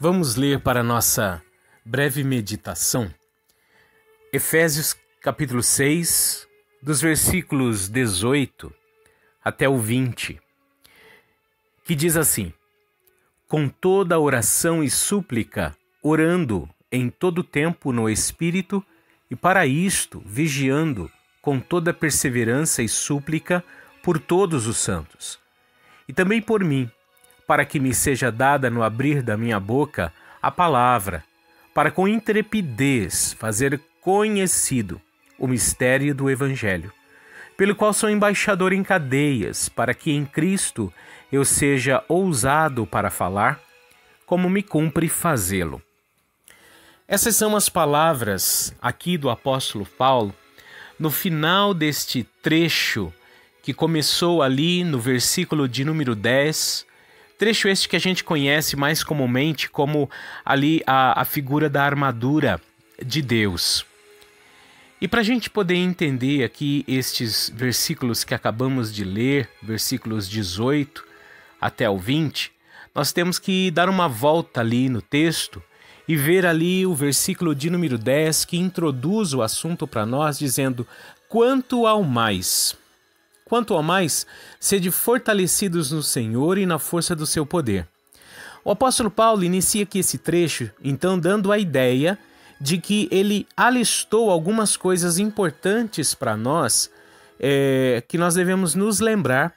Vamos ler para nossa breve meditação Efésios capítulo 6, dos versículos 18 até o 20, que diz assim: com toda oração e súplica, orando em todo tempo no Espírito, e para isto vigiando com toda perseverança e súplica por todos os santos, e também por mim, para que me seja dada no abrir da minha boca a palavra, para com intrepidez fazer conhecido o mistério do Evangelho, pelo qual sou embaixador em cadeias, para que em Cristo eu seja ousado para falar, como me cumpre fazê-lo. Essas são as palavras aqui do apóstolo Paulo, no final deste trecho que começou ali no versículo de número 10, trecho este que a gente conhece mais comumente como ali a figura da armadura de Deus. E para a gente poder entender aqui estes versículos que acabamos de ler, versículos 18 até o 20, nós temos que dar uma volta ali no texto e ver ali o versículo de número 10 que introduz o assunto para nós, dizendo: quanto ao mais, sede fortalecidos no Senhor e na força do seu poder. O apóstolo Paulo inicia aqui esse trecho, então, dando a ideia de que ele alistou algumas coisas importantes para nós, que nós devemos nos lembrar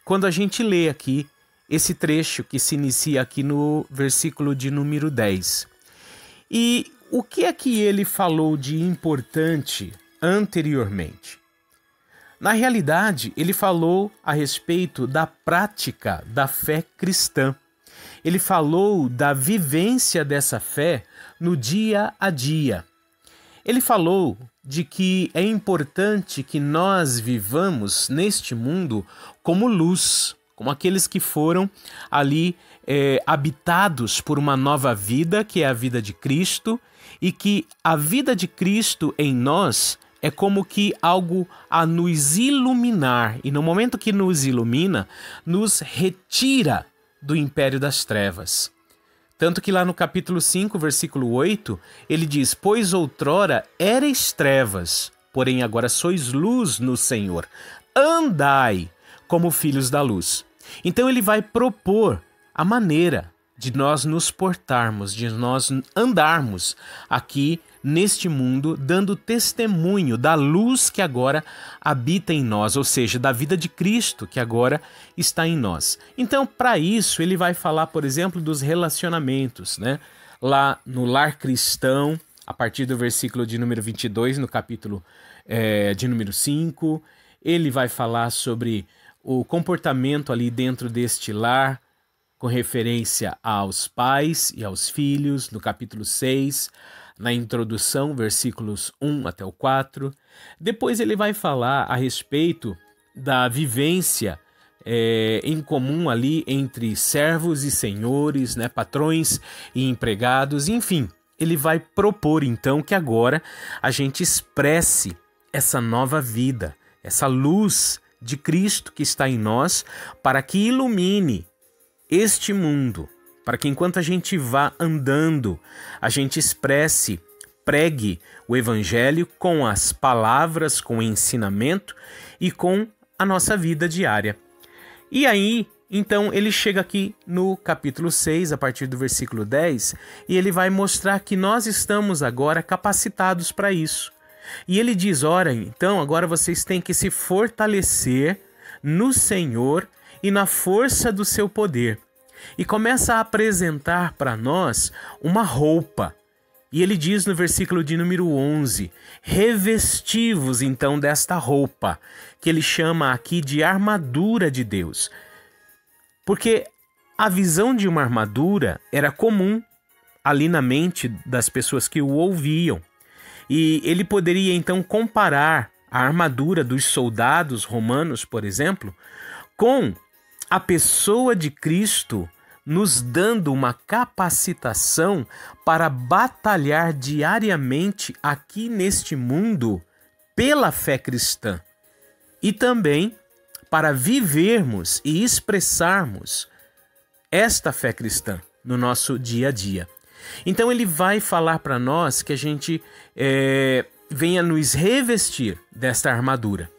quando a gente lê aqui esse trecho que se inicia aqui no versículo de número 10. E o que é que ele falou de importante anteriormente? Na realidade, ele falou a respeito da prática da fé cristã. Ele falou da vivência dessa fé no dia a dia. Ele falou de que é importante que nós vivamos neste mundo como luz, como aqueles que foram ali habitados por uma nova vida, que é a vida de Cristo, e que a vida de Cristo em nós é como que algo a nos iluminar, e no momento que nos ilumina, nos retira do império das trevas. Tanto que lá no capítulo 5, versículo 8, ele diz: pois outrora erais trevas, porém agora sois luz no Senhor. Andai como filhos da luz. Então ele vai propor a maneira de nós nos portarmos, de nós andarmos aqui neste mundo, dando testemunho da luz que agora habita em nós, ou seja, da vida de Cristo que agora está em nós. Então, para isso, ele vai falar, por exemplo, dos relacionamentos, né? Lá no lar cristão, a partir do versículo de número 22, no capítulo de número 5, ele vai falar sobre o comportamento ali dentro deste lar, com referência aos pais e aos filhos, no capítulo 6, na introdução, versículos 1 até o 4. Depois ele vai falar a respeito da vivência em comum ali entre servos e senhores, né, patrões e empregados, enfim. Ele vai propor então que agora a gente expresse essa nova vida, essa luz de Cristo que está em nós, para que ilumine este mundo, para que enquanto a gente vá andando, a gente expresse, pregue o Evangelho com as palavras, com o ensinamento e com a nossa vida diária. E aí, então, ele chega aqui no capítulo 6, a partir do versículo 10, e ele vai mostrar que nós estamos agora capacitados para isso. E ele diz: ora, então, agora vocês têm que se fortalecer no Senhor e na força do seu poder. E começa a apresentar para nós uma roupa. E ele diz no versículo de número 11, revesti-vos então desta roupa, que ele chama aqui de armadura de Deus. Porque a visão de uma armadura era comum ali na mente das pessoas que o ouviam. E ele poderia então comparar a armadura dos soldados romanos, por exemplo, com a pessoa de Cristo, nos dando uma capacitação para batalhar diariamente aqui neste mundo pela fé cristã e também para vivermos e expressarmos esta fé cristã no nosso dia a dia. Então ele vai falar para nós que a gente venha nos revestir desta armadura.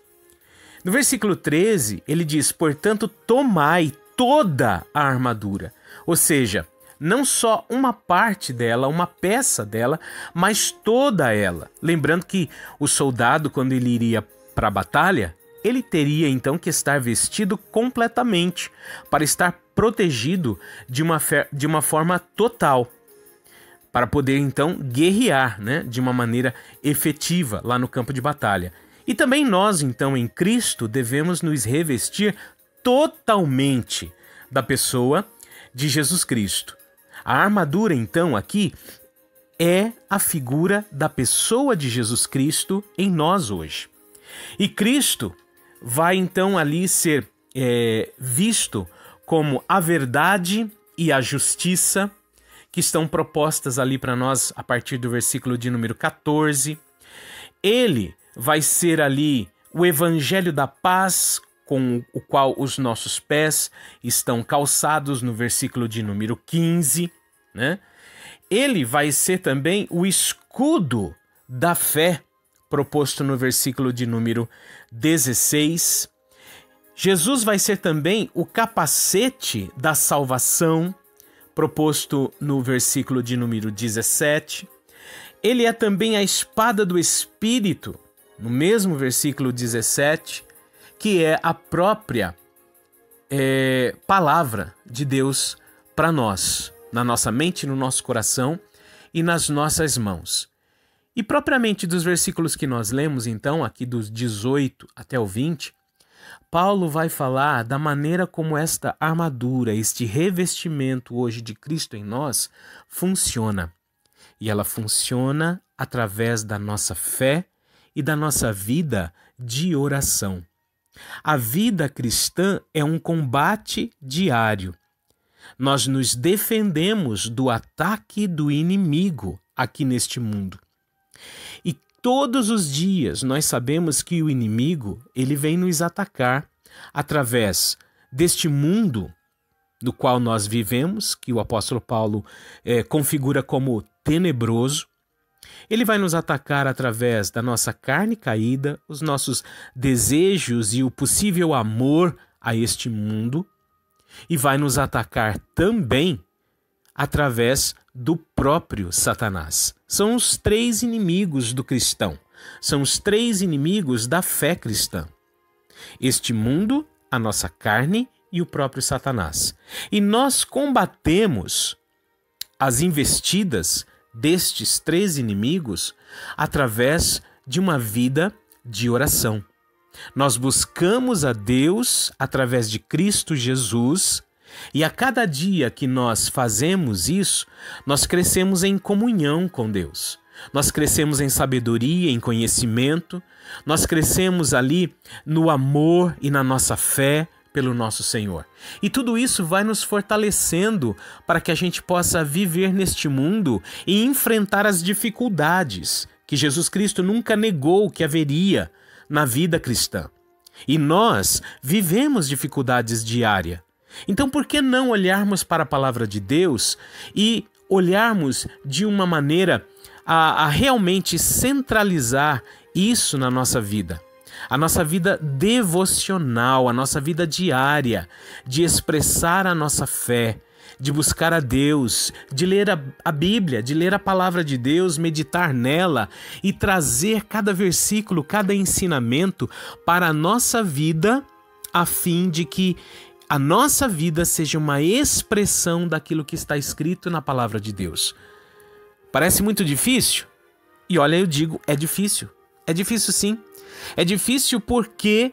No versículo 13, ele diz: portanto, tomai toda a armadura. Ou seja, não só uma parte dela, uma peça dela, mas toda ela. Lembrando que o soldado, quando ele iria para a batalha, ele teria então que estar vestido completamente para estar protegido de uma forma total, para poder então guerrear, né, de uma maneira efetiva lá no campo de batalha. E também nós, então, em Cristo, devemos nos revestir totalmente da pessoa de Jesus Cristo. A armadura, então, aqui é a figura da pessoa de Jesus Cristo em nós hoje. E Cristo vai, então, ali ser visto como a verdade e a justiça, que estão propostas ali para nós a partir do versículo de número 14. Ele vai ser ali o evangelho da paz, com o qual os nossos pés estão calçados, no versículo de número 15, né? Ele vai ser também o escudo da fé, proposto no versículo de número 16. Jesus vai ser também o capacete da salvação, proposto no versículo de número 17. Ele é também a espada do Espírito, no mesmo versículo 17, que é a própria palavra de Deus para nós, na nossa mente, no nosso coração e nas nossas mãos. E propriamente dos versículos que nós lemos, então, aqui dos 18 até o 20, Paulo vai falar da maneira como esta armadura, este revestimento hoje de Cristo em nós, funciona. E ela funciona através da nossa fé e da nossa vida de oração. A vida cristã é um combate diário. Nós nos defendemos do ataque do inimigo aqui neste mundo. E todos os dias nós sabemos que o inimigo, ele vem nos atacar através deste mundo no qual nós vivemos, que o apóstolo Paulo configura como tenebroso. Ele vai nos atacar através da nossa carne caída, os nossos desejos e o possível amor a este mundo. E vai nos atacar também através do próprio Satanás. São os três inimigos do cristão. São os três inimigos da fé cristã. Este mundo, a nossa carne e o próprio Satanás. E nós combatemos as investidas destes três inimigos através de uma vida de oração. Nós buscamos a Deus através de Cristo Jesus, e a cada dia que nós fazemos isso, nós crescemos em comunhão com Deus. Nós crescemos em sabedoria, em conhecimento, nós crescemos ali no amor e na nossa fé pelo nosso Senhor. E tudo isso vai nos fortalecendo para que a gente possa viver neste mundo e enfrentar as dificuldades que Jesus Cristo nunca negou que haveria na vida cristã. E nós vivemos dificuldades diárias. Então, por que não olharmos para a palavra de Deus e olharmos de uma maneira a realmente centralizar isso na nossa vida? A nossa vida devocional, a nossa vida diária, de expressar a nossa fé, de buscar a Deus, de ler a Bíblia, de ler a palavra de Deus, meditar nela e trazer cada versículo, cada ensinamento para a nossa vida, a fim de que a nossa vida seja uma expressão daquilo que está escrito na palavra de Deus. Parece muito difícil? E olha, eu digo, é difícil. É difícil sim. É difícil porque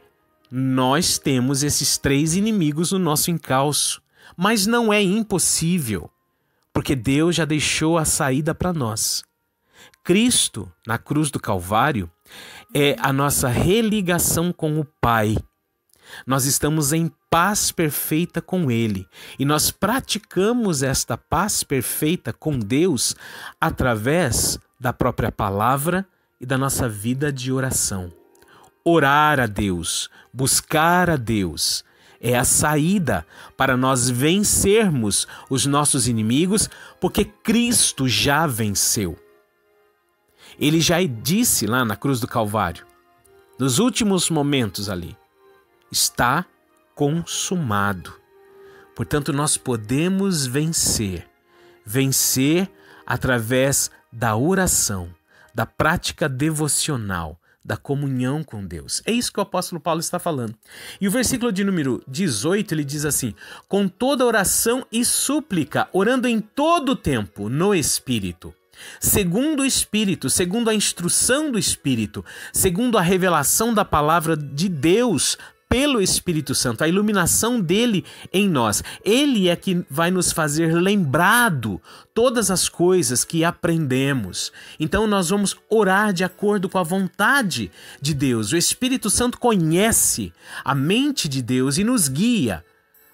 nós temos esses três inimigos no nosso encalço. Mas não é impossível, porque Deus já deixou a saída para nós. Cristo, na cruz do Calvário, é a nossa religação com o Pai. Nós estamos em paz perfeita com Ele e nós praticamos esta paz perfeita com Deus através da própria palavra e da nossa vida de oração. Orar a Deus, buscar a Deus, é a saída para nós vencermos os nossos inimigos, porque Cristo já venceu. Ele já disse lá na cruz do Calvário, nos últimos momentos ali, está consumado. Portanto, nós podemos vencer através da oração, da prática devocional, da comunhão com Deus. É isso que o apóstolo Paulo está falando. E o versículo de número 18, ele diz assim: com toda oração e súplica, orando em todo o tempo no Espírito, segundo o Espírito, segundo a instrução do Espírito, segundo a revelação da palavra de Deus, pelo Espírito Santo, a iluminação dele em nós. Ele é que vai nos fazer lembrado todas as coisas que aprendemos. Então nós vamos orar de acordo com a vontade de Deus. O Espírito Santo conhece a mente de Deus e nos guia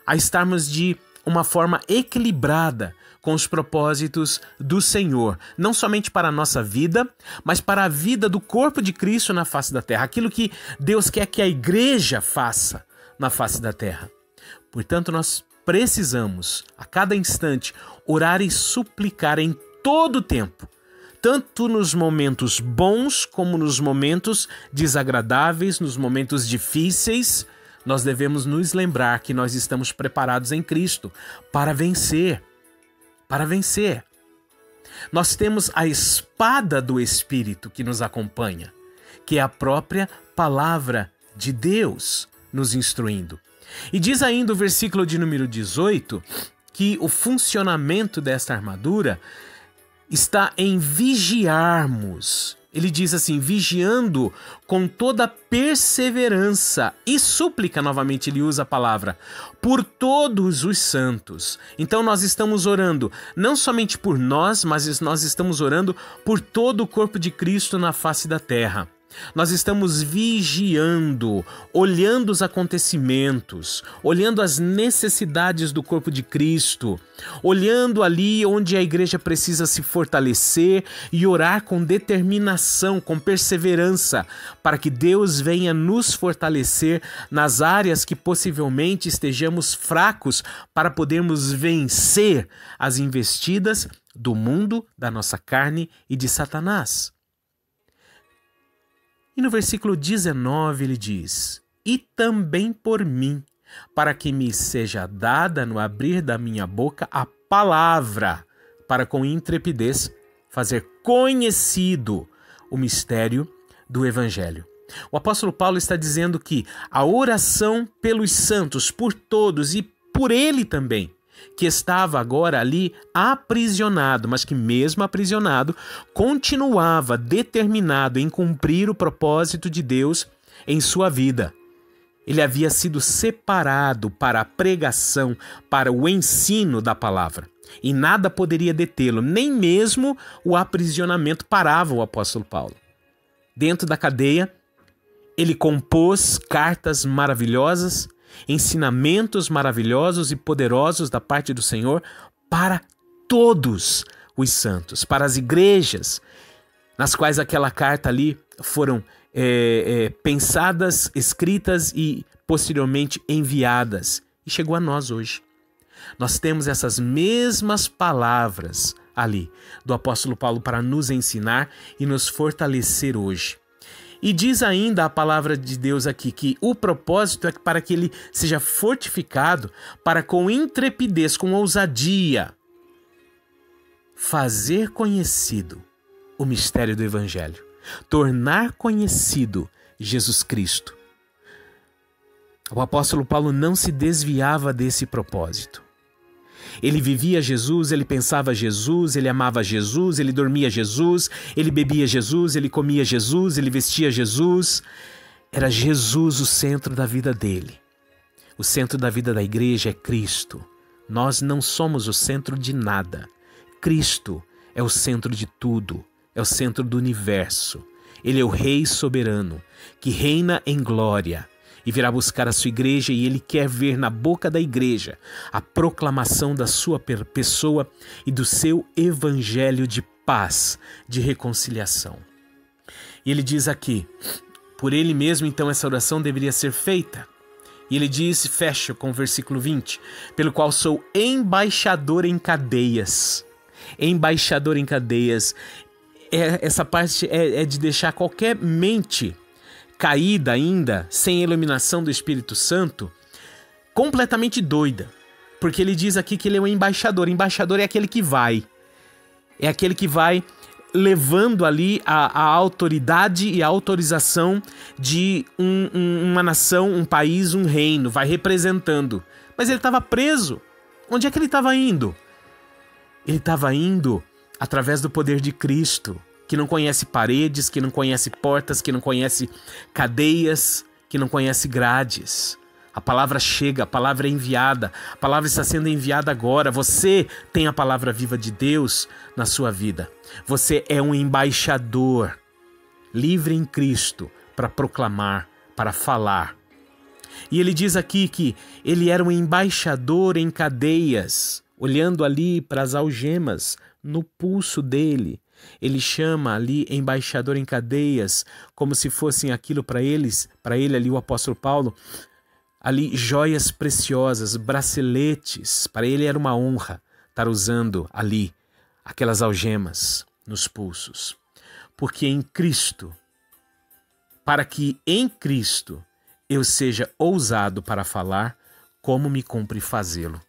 a estarmos de uma forma equilibrada com os propósitos do Senhor, não somente para a nossa vida, mas para a vida do corpo de Cristo na face da terra, aquilo que Deus quer que a igreja faça na face da terra. Portanto, nós precisamos, a cada instante, orar e suplicar em todo o tempo, tanto nos momentos bons como nos momentos desagradáveis, nos momentos difíceis. Nós devemos nos lembrar que nós estamos preparados em Cristo para vencer. Para vencer. Nós temos a espada do Espírito que nos acompanha, que é a própria palavra de Deus nos instruindo. E diz ainda o versículo de número 18 que o funcionamento desta armadura está em vigiarmos. Ele diz assim, vigiando com toda perseverança e súplica, novamente ele usa a palavra, por todos os santos. Então nós estamos orando não somente por nós, mas nós estamos orando por todo o corpo de Cristo na face da terra. Nós estamos vigiando, olhando os acontecimentos, olhando as necessidades do corpo de Cristo, olhando ali onde a igreja precisa se fortalecer e orar com determinação, com perseverança, para que Deus venha nos fortalecer nas áreas que possivelmente estejamos fracos, para podermos vencer as investidas do mundo, da nossa carne e de Satanás. E no versículo 19 ele diz: e também por mim, para que me seja dada no abrir da minha boca a palavra, para com intrepidez fazer conhecido o mistério do Evangelho. O apóstolo Paulo está dizendo que a oração pelos santos, por todos e por ele também, que estava agora ali aprisionado, mas que mesmo aprisionado, continuava determinado em cumprir o propósito de Deus em sua vida. Ele havia sido separado para a pregação, para o ensino da palavra. E nada poderia detê-lo, nem mesmo o aprisionamento parava o apóstolo Paulo. Dentro da cadeia, ele compôs cartas maravilhosas, ensinamentos maravilhosos e poderosos da parte do Senhor para todos os santos, para as igrejas nas quais aquela carta ali foram pensadas, escritas e posteriormente enviadas. E chegou a nós hoje. Nós temos essas mesmas palavras ali do apóstolo Paulo para nos ensinar e nos fortalecer hoje. E diz ainda a palavra de Deus aqui que o propósito é para que ele seja fortificado para com intrepidez, com ousadia, fazer conhecido o mistério do Evangelho, tornar conhecido Jesus Cristo. O apóstolo Paulo não se desviava desse propósito. Ele vivia Jesus, ele pensava Jesus, ele amava Jesus, ele dormia Jesus, ele bebia Jesus, ele comia Jesus, ele vestia Jesus. Era Jesus o centro da vida dele. O centro da vida da igreja é Cristo. Nós não somos o centro de nada. Cristo é o centro de tudo, é o centro do universo. Ele é o Rei soberano, que reina em glória e virá buscar a sua igreja, e ele quer ver na boca da igreja a proclamação da sua pessoa e do seu evangelho de paz, de reconciliação. E ele diz aqui, por ele mesmo então essa oração deveria ser feita. E ele diz, fecha com o versículo 20, pelo qual sou embaixador em cadeias. Embaixador em cadeias. Essa parte é de deixar qualquer mente caída ainda, sem iluminação do Espírito Santo, completamente doida. Porque ele diz aqui que ele é um embaixador. Embaixador é aquele que vai. É aquele que vai levando ali a autoridade e a autorização de uma nação, um país, um reino, vai representando. Mas ele estava preso. Onde é que ele estava indo? Ele estava indo através do poder de Cristo, que não conhece paredes, que não conhece portas, que não conhece cadeias, que não conhece grades. A palavra chega, a palavra é enviada, a palavra está sendo enviada agora. Você tem a palavra viva de Deus na sua vida. Você é um embaixador, livre em Cristo, para proclamar, para falar. E ele diz aqui que ele era um embaixador em cadeias, olhando ali para as algemas no pulso dele. Ele chama ali embaixador em cadeias, como se fossem aquilo para ele ali o apóstolo Paulo, ali joias preciosas, braceletes. Para ele era uma honra estar usando ali aquelas algemas nos pulsos. Porque em Cristo, para que em Cristo eu seja ousado para falar, como me cumpre fazê-lo.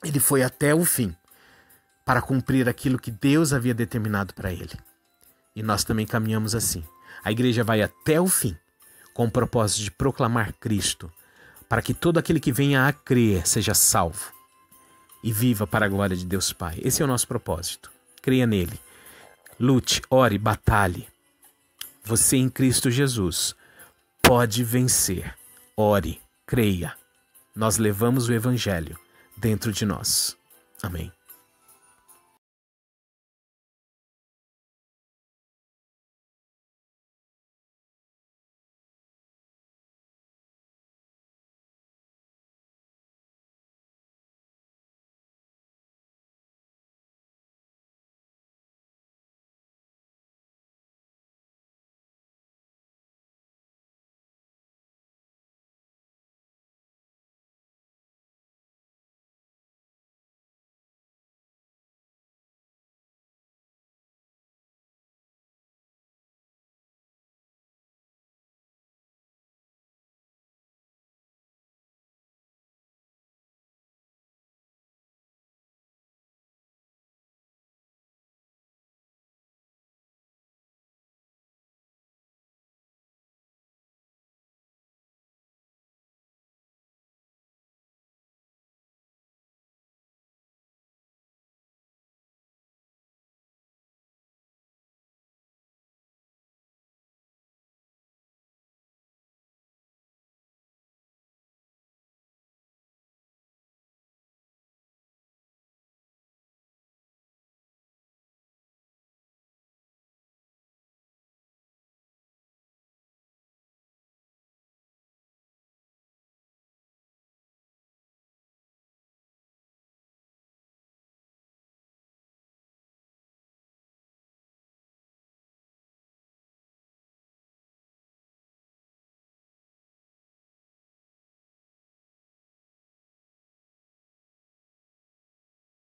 Ele foi até o fim para cumprir aquilo que Deus havia determinado para ele. E nós também caminhamos assim. A igreja vai até o fim, com o propósito de proclamar Cristo, para que todo aquele que venha a crer seja salvo e viva para a glória de Deus Pai. Esse é o nosso propósito. Creia nele. Lute, ore, batalhe. Você em Cristo Jesus pode vencer. Ore, creia. Nós levamos o Evangelho dentro de nós. Amém.